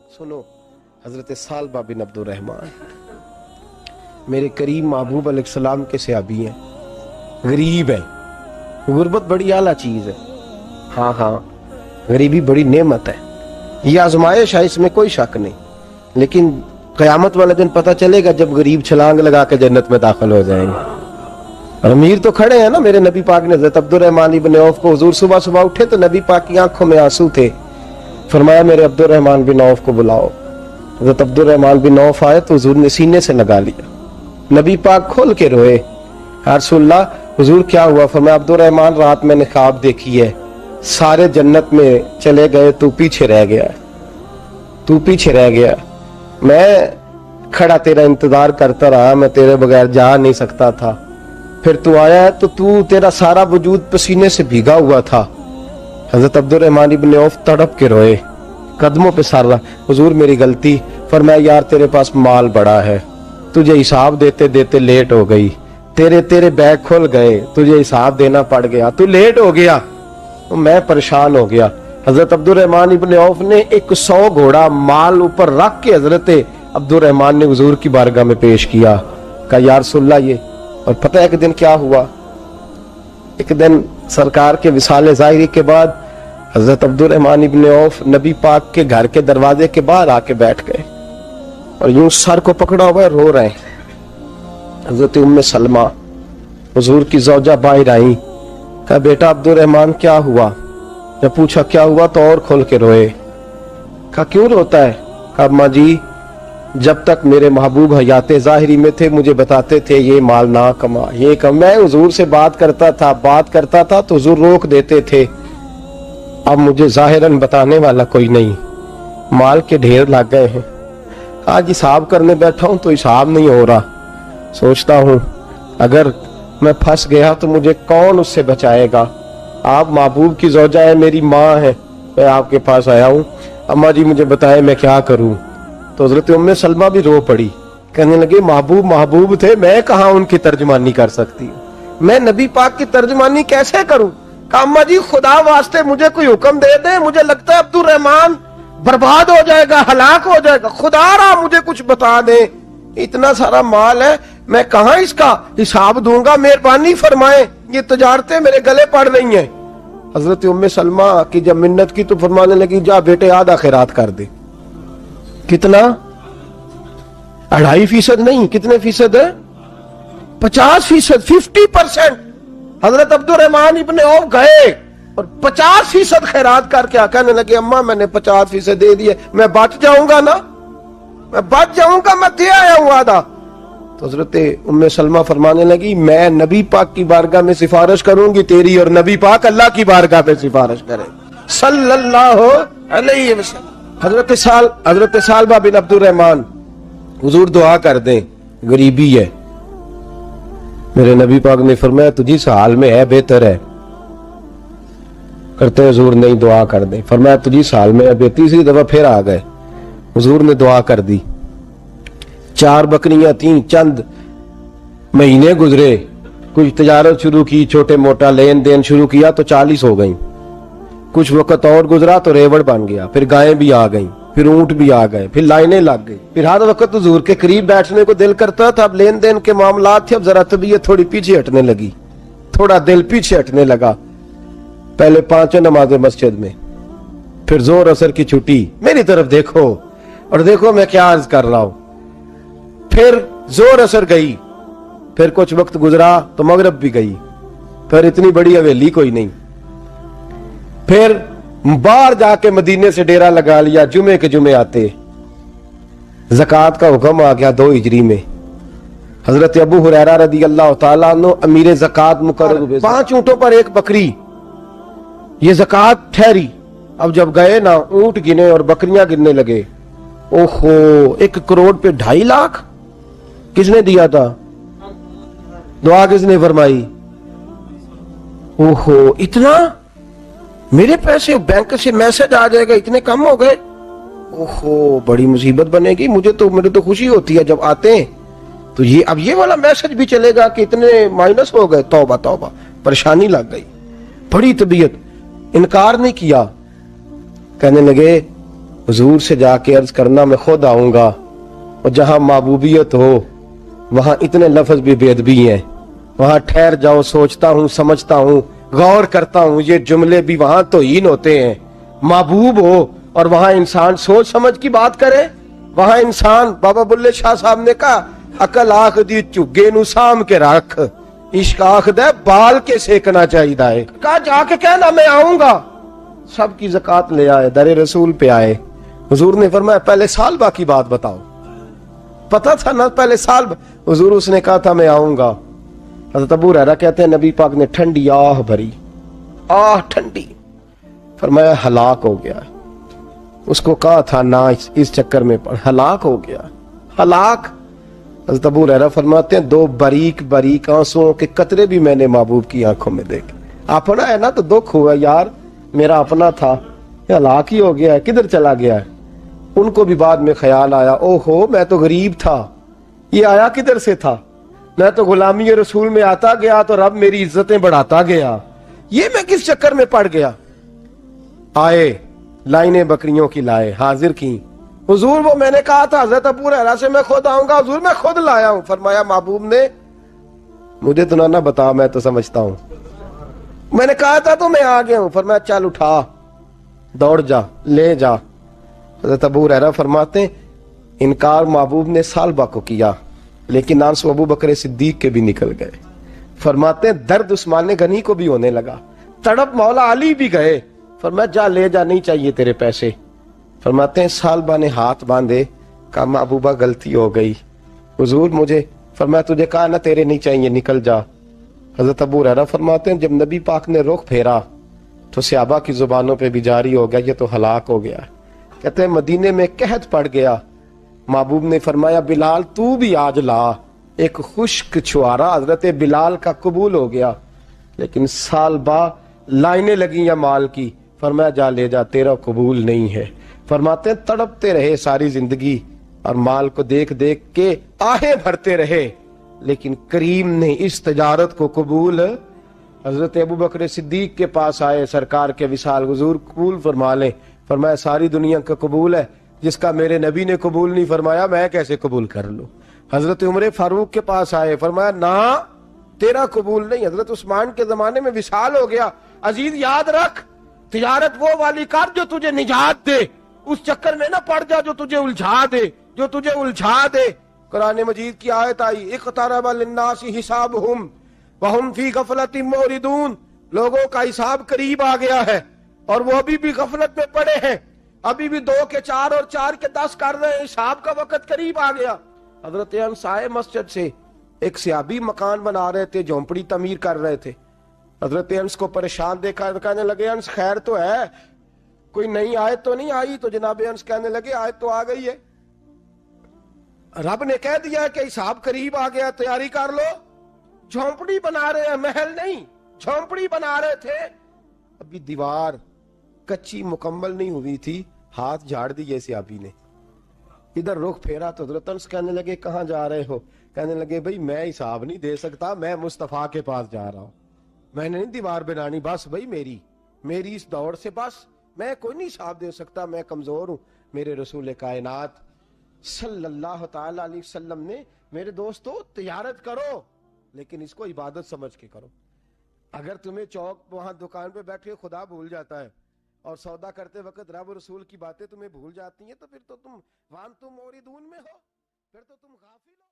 सुनो, हजरत सालबा बिन अब्दुर्रहमान मेरे करीम महबूब अलैहिस्सलाम के सहाबी हैं, गरीब है। गुर्बत बड़ी आला चीज है। हाँ हाँ, गरीबी बड़ी नेमत है, यह आजमाइश है, इसमें कोई शक नहीं। लेकिन क़यामत वाले दिन पता चलेगा जब गरीब छलांग लगा के जन्नत में दाखिल हो जाएंगे। और अमीर तो खड़े हैं ना। मेरे नबी पाक ने हज़रत अब्दुर्रहमान इब्न औफ को, हुजूर सुबह सुबह उठे तो नबी पाक की आंखों में आंसू थे। फरमाया मेरे अब्दुर्रहमान बिन औफ को बुलाओ। हज़रत अब्दुर्रहमान बिन औफ आए तो हुजूर ने सीने से लगा लिया। नबी पाक खोल के रोए, या रसूलल्लाह हुजूर क्या हुआ? फरमाया अब्दुर्रहमान रात मैंने ख्वाब देखी है, सारे जन्नत में चले गए, तू पीछे रह गया, तू पीछे रह गया। मैं खड़ा तेरा इंतजार करता रहा, मैं तेरे बगैर जा नहीं सकता था। फिर तू आया तो तू, तेरा सारा वजूद पसीने से भीगा हुआ था। हजरत अब्दुर्रहमान इब्न औफ तड़प के रोए, कदमों पे सर रहा, हुजूर मेरी गलती। फरमाया यार तेरे पास माल बड़ा है, तुझे हिसाब देते देते लेट हो गई, तेरे बैग खुल गए, तुझे हिसाब देना पड़ गया, तू लेट हो गया, तो मैं परेशान हो गया। हजरत अब्दुर्रहमान इब्न औफ ने 100 घोड़ा माल ऊपर रख के हजरत अब्दुर्रहमान ने हुजूर की बारगाह में पेश किया। कहा या रसूलल्लाह ये। और पता है एक दिन क्या हुआ? एक दिन सरकार के विसाले ज़ाहिरी के बाद हजरत अब्दुर्रहमान इब्न औफ नबी पाक के घर के दरवाजे के बाहर आके बैठ गए और यूं सर को पकड़ा हुआ है, रो रहे हैं। हजरत उम्मे सलमा हुजूर की ज़ौजा बाहर आई। कहा बेटा अब्दुर्रहमान क्या हुआ? जब पूछा क्या हुआ तो और खोल के रोए। कहा क्यों रोता है? कहा अम्मा जी जब तक मेरे महबूब हयाते ज़ाहिरी में थे मुझे बताते थे ये माल ना कमा, ये कम। मैं हुजूर से बात करता था तो हुजूर रोक देते थे। अब मुझे ज़ाहिरन बताने वाला कोई नहीं, माल के ढेर लग गए हैं। आज हिसाब करने बैठा हूं तो हिसाब नहीं हो रहा। सोचता हूं अगर मैं फंस गया तो मुझे कौन उससे बचाएगा? आप महबूब की ज़ौजा है, मेरी माँ है, मैं आपके पास आया हूँ। अम्मा जी मुझे बताएं मैं क्या करूँ? तो हज़रत उम्मे सलमा भी रो पड़ी, कहने लगी महबूब महबूब थे, मैं कहाँ उनकी तर्जमानी कर सकती हूँ, मैं नबी पाक की तर्जमानी कैसे करूँ? कहा अम्मा जी खुदा वास्ते मुझे कोई हुक्म दे दे, मुझे लगता है अब्दुर्रहमान बर्बाद हो जाएगा, हलाक हो जाएगा, खुदा रहा मुझे कुछ बता दे। इतना सारा माल है, मैं कहाँ इसका हिसाब दूंगा, मेहरबानी फरमाए, ये तजारतें मेरे गले पड़ रही हैं। हजरत उम्मे सलमा की जब मिन्नत की तो फरमाने लगी जा बेटे आधा खैरात कर दे। कितना? 2.5% नहीं, कितने फीसद है? 50%, 50%। हजरत अब्दुर्रहमान इब्न औफ गए और 50% खैरात करके कहने लगे अम्मा मैंने 50% दे दिए, मैं बच जाऊंगा ना, मैं बच जाऊंगा, मैं दे आया हूं आधा। तो हजरत उम्मे सलमा फरमाने लगी मैं नबी पाक की बारगाह में सिफारिश करूंगी तेरी, और नबी पाक अल्लाह की बारगाह में सिफारिश करें सल्लल्लाहु अलैहि वसल्लम। हजरत सालबा बिन अब्दुर्रहमान, हुजूर दुआ कर दें, गरीबी है। मेरे नबी पाक ने फरमाया तुझी इस हाल में है, बेहतर है। करते हुजूर नहीं दुआ कर दे। फरमाया तुझी इस हाल में है। तीसरी दफा फिर आ गए, हुजूर ने दुआ कर दी। 4 बकरियां थीं, चंद महीने गुजरे, कुछ तजारत शुरू की, छोटे मोटा लेन देन शुरू किया तो 40 हो गई। कुछ वक्त और गुजरा तो रेवड़ बन गया, फिर गायें भी आ गईं, फिर ऊंट भी आ गए, फिर लाइनें लग गई। फिर हर वक्त हुजूर के करीब बैठने को दिल करता था। अब लेन देन के मामलात थे, अब जरा तबीयत थोड़ी पीछे हटने लगी, थोड़ा दिल पीछे हटने लगा। पहले 5 नमाजें मस्जिद में, फिर जोर असर की छुट्टी, मेरी तरफ देखो और देखो मैं क्या अर्ज कर रहा हूं। फिर जोर असर गई, फिर कुछ वक्त गुजरा तो मगरब भी गई, फिर इतनी बड़ी हवेली कोई नहीं। फिर बाहर जाके मदीने से डेरा लगा लिया, जुमे के जुमे आते। ज़कात का हुक्म आ गया 2 हिजरी में। हजरत अबू हुरैरा रदी अल्लाह तआला अन्हु अमीर ज़कात मुकर्रर हुए। 5 ऊंटों पर 1 बकरी, ये ज़कात ठहरी। अब जब गए ना, ऊंट गिने और बकरियां गिनने लगे। ओहो 1 करोड़ पे 2.5 लाख किसने दिया था? दुआ किसने फरमाई? ओहो इतना, मेरे पैसे बैंक से मैसेज आ जाएगा, इतने कम हो गए। ओहो बड़ी मुसीबत बनेगी। मुझे तो खुशी होती है जब आते हैं तो ये अब ये वाला मैसेज भी चलेगा कि इतने माइनस हो गए। तौबा तौबा, परेशानी लग गई, बड़ी तबीयत। इनकार नहीं किया, कहने लगे हुजूर से जाके अर्ज करना मैं खुद आऊंगा, और जहां महबूबियत हो वहां इतने लफ्ज भी बेअदबी हैं, वहां ठहर जाओ, सोचता हूं, समझता हूं, गौर करता हूं, ये जुमले भी वहां तौहीन होते हैं। महबूब हो और वहां इंसान सोच समझ की बात करे, वहां इंसान, बाबा बुल्ले शाह साहब ने कहा, अकल आख दी झुग्गे नु साम के रख, इश्क आख दे बाल के सेकना चाहिए है। कहा जाके कहना मैं आऊंगा। सबकी ज़कात ले आए, दरे रसूल पे आए। हुजूर ने फरमाया पहले सालबा की बात बताओ। पता था ना पहले साल। हुजूर उसने कहा था मैं आऊंगा। हज़रत अबू हुरैरा कहते हैं नबी पाक ने ठंडी आह भरी, आह ठंडी, फरमाया हलाक हो गया। उसको कहा था ना इस चक्कर में पड़, हलाक हो गया, हलाक। हज़रत अबू हुरैरा फरमाते हैं दो बारीक बारीक आंसुओं के कतरे भी मैंने महबूब की आंखों में देखे। अपना है ना तो दुख हुआ, यार मेरा अपना था, हलाक ही हो गया है, किधर चला गया है। उनको भी बाद में ख्याल आया, ओहो मैं तो गरीब था, ये आया किधर से था, मैं तो गुलामी रसूल में आता गया तो रब मेरी इज्जतें बढ़ाता गया, ये मैं किस चक्कर में पड़ गया। आए, लाइनें बकरियों की लाए, हाजिर की। हुजूर वो मैंने कहा था हज़रत अबू हुरैरा से मैं खुद आऊंगा, हुजूर मैं खुद लाया हूं। फरमाया महबूब ने मुझे तो ना बता, मैं तो समझता हूं, मैंने कहा था तो मैं आ गया हूं। फरमाया चल उठा, दौड़ जा, ले जा। हज़रत अबू हुरैरा फरमाते इनकार महबूब ने सालबा को किया, लेकिन आंसू अबू बकर सिद्दीक के भी निकल गए। फरमाते दर्द उस्मान गनी को भी होने लगा, तड़प मौला अली भी गए। फरमाया जा ले जा, नहीं चाहिए तेरे पैसे। फरमाते हैं सालबा ने हाथ बांधे, कहा महबूबा गलती हो गई, हुजूर मुझे। फरमाया तुझे कहा ना तेरे नहीं चाहिए, निकल जा। हज़रत अबू हुरैरा फरमाते हैं जब नबी पाक ने रुख फेरा तो सहाबा की जुबानों पे भी जारी हो गया, ये तो हलाक हो गया। कहते हैं मदीने में कहत पड़ गया। महबूब ने फरमाया बिलाल तू भी आज ला। एक खुश्क छुआरा हजरत बिलाल का कबूल हो गया, लेकिन सालबा लाइनें लगी या माल की। फरमाया जा ले जा, तेरा कबूल नहीं है। फरमाते तड़पते रहे सारी जिंदगी और माल को देख देख के आहें भरते रहे, लेकिन करीम ने इस तजारत को कबूल। हजरत अबू बकर सिद्दीक के पास आए, सरकार के विसाल, हुजूर कबूल फरमा लें। फरमाया सारी दुनिया का कबूल है, जिसका मेरे नबी ने कबूल नहीं फरमाया मैं कैसे कबूल कर लूं। हजरत उमर फारूक के पास आए, फरमाया ना तेरा कबूल नहीं। हजरत उस्मान के जमाने में विसाल हो गया। अजीज याद रख, तिजारत वो वाली कर जो तुझे निजात दे, उस चक्कर में ना पड़ जा जो तुझे उलझा दे, जो तुझे उलझा दे। कुरान मजीद की आयत आई, इक़्तरबा लिन्नासी हिसाबुहुम वहुम फी गफलतिन मोरिदून, लोगों का हिसाब करीब आ गया है और वो अभी भी गफलत में पड़े हैं, अभी भी 2 के 4 और 4 के 10 कर रहे हैं, हिसाब का वक्त करीब आ गया। हजरत अनस आए मस्जिद से, एक सहाबी मकान बना रहे थे, झोंपड़ी तमीर कर रहे थे। हजरत अनस को परेशान देखा, कहने लगे अनस खैर तो है, कोई नई आयत तो नहीं आई। तो जनाब अनस कहने लगे आयत तो आ गई है, रब ने कह दिया कि हिसाब करीब आ गया, तैयारी कर लो। झोंपड़ी बना रहे हैं, महल नहीं, झोंपड़ी बना रहे थे। अभी दीवार कच्ची मुकम्मल नहीं हुई थी, हाथ झाड़ दिए सहाबी ने। इधर रुख फेरा तो हजरत अनस कहने लगे कहां जा रहे हो। कहने लगे भाई मैं हिसाब नहीं दे सकता, मैं मुस्तफा के पास जा रहा हूं, मैंने नहीं दीवार बनानी, बस भाई मेरी इस दौड़ से बस मैं कोई नहीं हिसाब दे सकता, मैं कमजोर हूं। मेरे रसूल कायनात सल्लल्लाहु ताला अलैहि वसल्लम ने, मेरे दोस्तों तिजारत करो लेकिन इसको इबादत समझ के करो। अगर तुम्हें चौक वहां दुकान पे बैठे खुदा भूल जाता है और सौदा करते वक्त रब रसूल की बातें तुम्हें भूल जाती हैं, तो फिर तो तुम वांतुम मोरिदून में हो, फिर तो तुम गाफिल हो।